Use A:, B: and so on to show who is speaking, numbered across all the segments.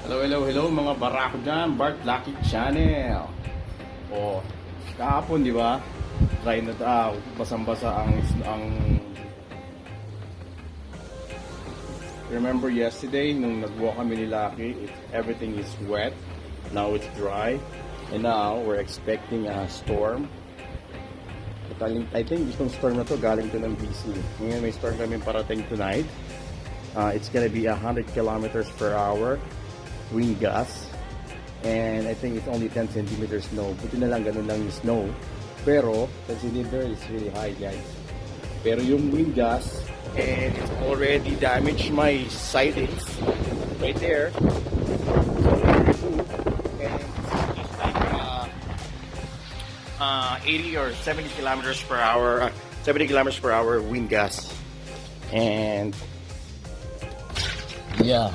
A: Hello, hello, hello mga barako dyan, Bart Lucky Channel. O, kahapon di ba? Try na basang-basa ang remember yesterday nung nag-walk kami ni Lucky, everything is wet. Now it's dry. And now we're expecting a storm. I think itong storm na to galing to ng BC. Ngayon may storm kami parating tonight. It's gonna be 100 kilometers per hour wind gust, and I think it's only 10 centimeters snow. Buti na lang ganun lang yung snow, pero 10 centimeters is really high, guys. Pero yung wind gust, and it's already damaged my sidings right there. And it's like 80 or 70 kilometers per hour 70 kilometers per hour wind gust. And yeah,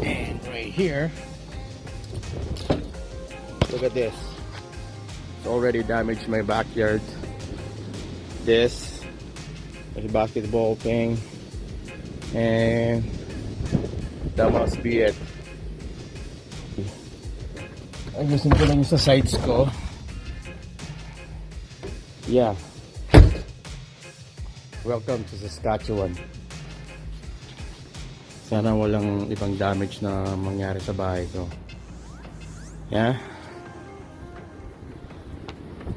A: and right here, look at this. It's already damaged my backyard. This is a basketball thing, and that must be it. Ayusin ko lang yung sa sides ko. Yeah. Welcome to Saskatchewan. Sana walang ibang damage na mangyari sa bahay ko. Yeah.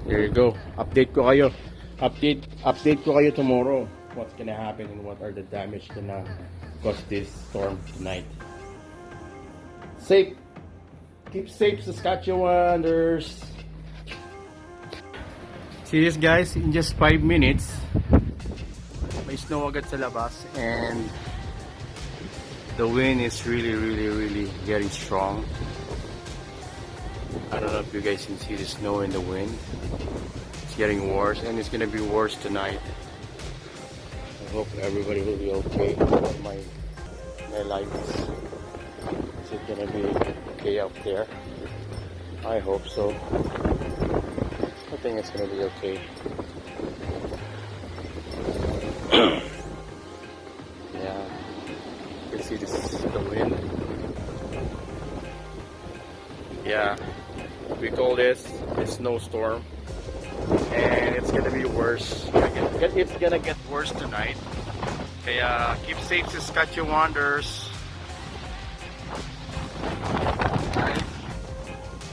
A: There you go. Update ko kayo. Update ko kayo tomorrow. What's gonna happen and what are the damage gonna cause this storm tonight. Safe. Keep safe, Saskatchewaners. See this, guys? In just 5 minutes, may snow agad sa labas, and the wind is really getting strong. I don't know if you guys can see the snow and the wind. It's getting worse, and it's gonna be worse tonight. I hope everybody will be okay. My lights. Is it gonna be okay up there? I hope so. I think it's gonna be okay. Yeah. You can see this is the wind. Yeah, we call this a snowstorm, and it's gonna be worse. It's gonna get worse tonight. Kaya keep safe, Saskatchewaners.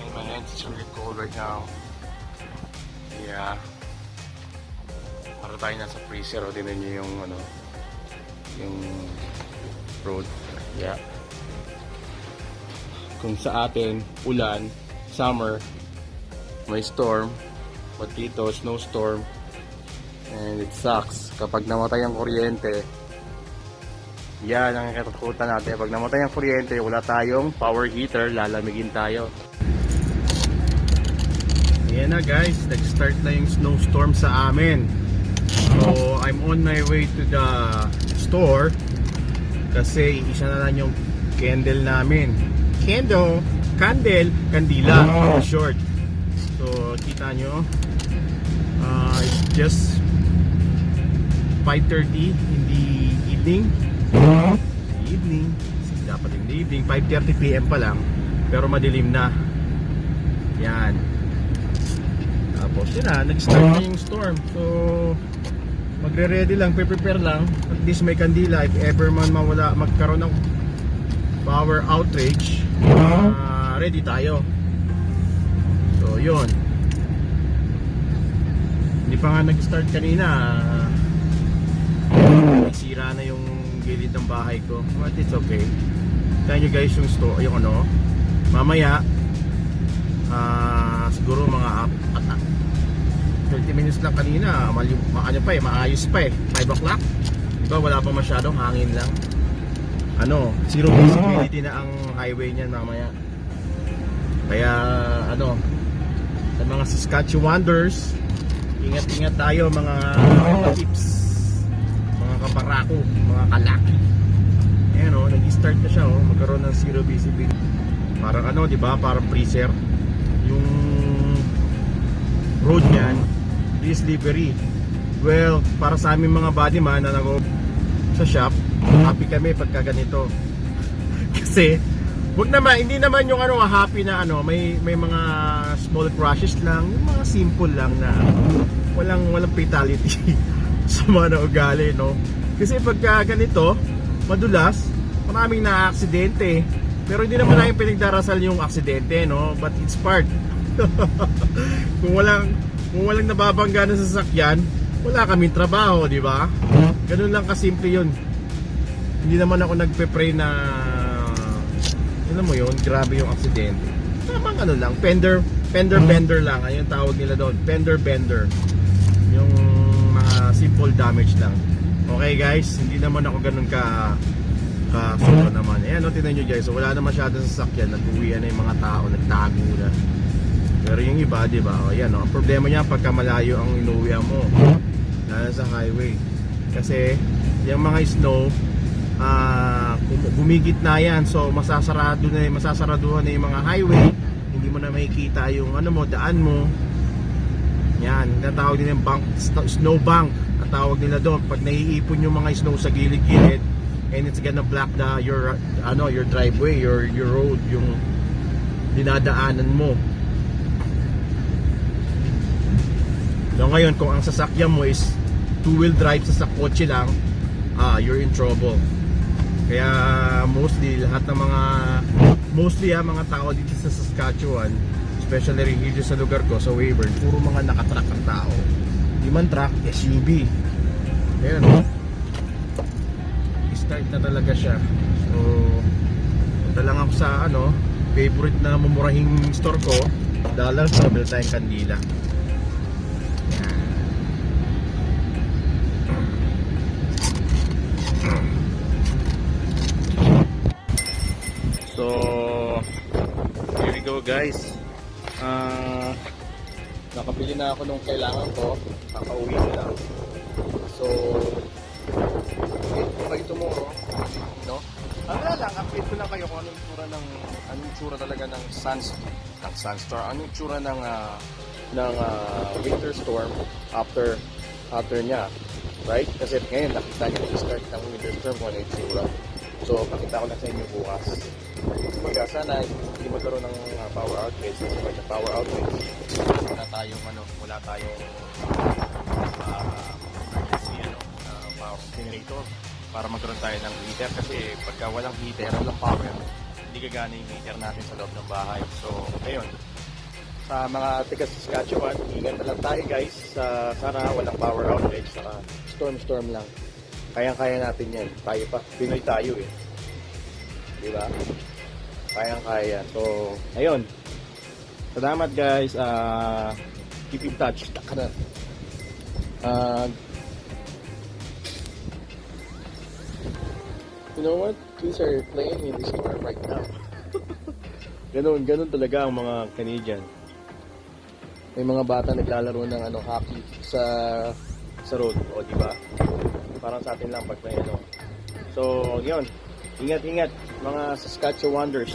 A: And my hands is really cold right now. Yeah. Para tayo nasa freezer, o tingnan nyo yung yung road. Yeah. Kung sa atin, ulan, summer, may storm, but dito, snowstorm, and it sucks. Kapag namatay ang kuryente, yan ang katakutan natin. Pag namatay ang kuryente, wala tayong power heater, lalamigin tayo. Yan na, guys, nag-start na yung snowstorm sa amin. So, I'm on my way to the store kasi isa na lang yung candle namin. Kandila, short. So, kita nyo, it's just 5:30 in the evening. Dapat in the evening, 5:30 PM pa lang, pero madilim na. Yan. Tapos yun na, nag-start na yung storm. So, magre-ready lang, prepare lang. At least may kandila if ever man magkaroon ng power outage, ready tayo. So yun, hindi pa nga nag-start kanina, sira na yung gilid ng bahay ko, but it's okay. Tignan nyo guys yung store, yung mamaya siguro mga 30 minutes lang kanina, maayos pa eh, 5 o'clock. Diba, wala pa masyadong hangin lang. Zero visibility na ang highway niyan mamaya. Kaya sa mga Saskatchewaners, ingat-ingat tayo mga tips, mga kabarako, mga kalaki. Ayan nag-start na siya magkaroon ng zero visibility. Parang diba, parang freezer yung road niyan. This livery. Well, para sa aming mga bodyman na sa shop, happy kami pagka ganito. Kasi
B: Wag naman, hindi naman yung ano, happy na ano, may mga small crashes lang, yung mga simple lang na walang fatality sa mga ugali, no? Kasi pagka ganito, madulas, maraming na-aksidente. Pero hindi naman namin pinagdarasal yung aksidente, no? But it's part. kung walang nababangga na sasakyan, wala kaming trabaho, di ba? Ganun lang kasimple yun. Hindi naman ako nagpe-pray na alam mo yun, grabe yung aksidente. Tamang ano lang, fender bender lang, ayun tawag nila doon, fender bender. Yung mga simple damage lang. Okay guys, hindi naman ako ganun ka sobra naman. Ayan, no, tingnan nyo guys, so, wala na masyadong sasakyan, nag-uwian na yung mga tao, nagtago na. Pero yung iba, di ba? O yan, no, ang problema niya pagka malayo ang inuwian mo, lalo sa highway. Kasi yung mga snow, bumigit na yan, so masasaraduhan na yung mga highway, hindi mo na makikita yung ano mo, daan mo. Yan, natawag nila yung bank, snow bank, natawag nila doon pag naiipon yung mga snow sa gilid-gilid, and it's gonna block your driveway, your road, yung dinadaanan mo. So ngayon, kung ang sasakyan mo is two-wheel drive sa kotse lang, you're in trouble. Kaya mostly mga tao dito sa Saskatchewan, especially rin dito sa lugar ko sa Weyburn, puro mga nakatrack ang tao. Di man truck, SUV. Ayan, start na talaga siya. So punta lang ako sa favorite na mumurahing store ko, dollar store, bili tayong kandila. So, here we go guys. Nakabili na ako nung kailangan ko. Kakauwi ko lang. So, update ko tomorrow, no? Ano lang, update ko lang kayo kung anong tsura talaga ng sunstorm. Anong tsura ng winter storm after niya. Right? Kasi ngayon nakita niyo yung start ng winter storm kung ano yung tsura. So, pakita ko lang sa inyo bukas. Kumbaga, sana hindi magkaroon ng power outage. Kasi pag power outage, wala tayong emergency power generator para magkaroon tayo ng heater. Kasi pagka walang heater, walang power, hindi gagana yung heater natin sa loob ng bahay. So, ayun. Sa mga taga Saskatchewan, ingat na lang tayo guys. Sana walang power outage. Saka storm lang. Kayang-kaya natin yan. Tayo pa. Pinoy tayo eh. Diba? Kayang-kaya. So, ayun. Salamat guys. Keep in touch. You know what? Kids are playing in this storm right now. Ganun talaga ang mga Canadian. May mga bata naglalaro ng hockey sa road, o di ba? Parang sa atin lang pag may So, yun. Ingat mga Saskatchewaners.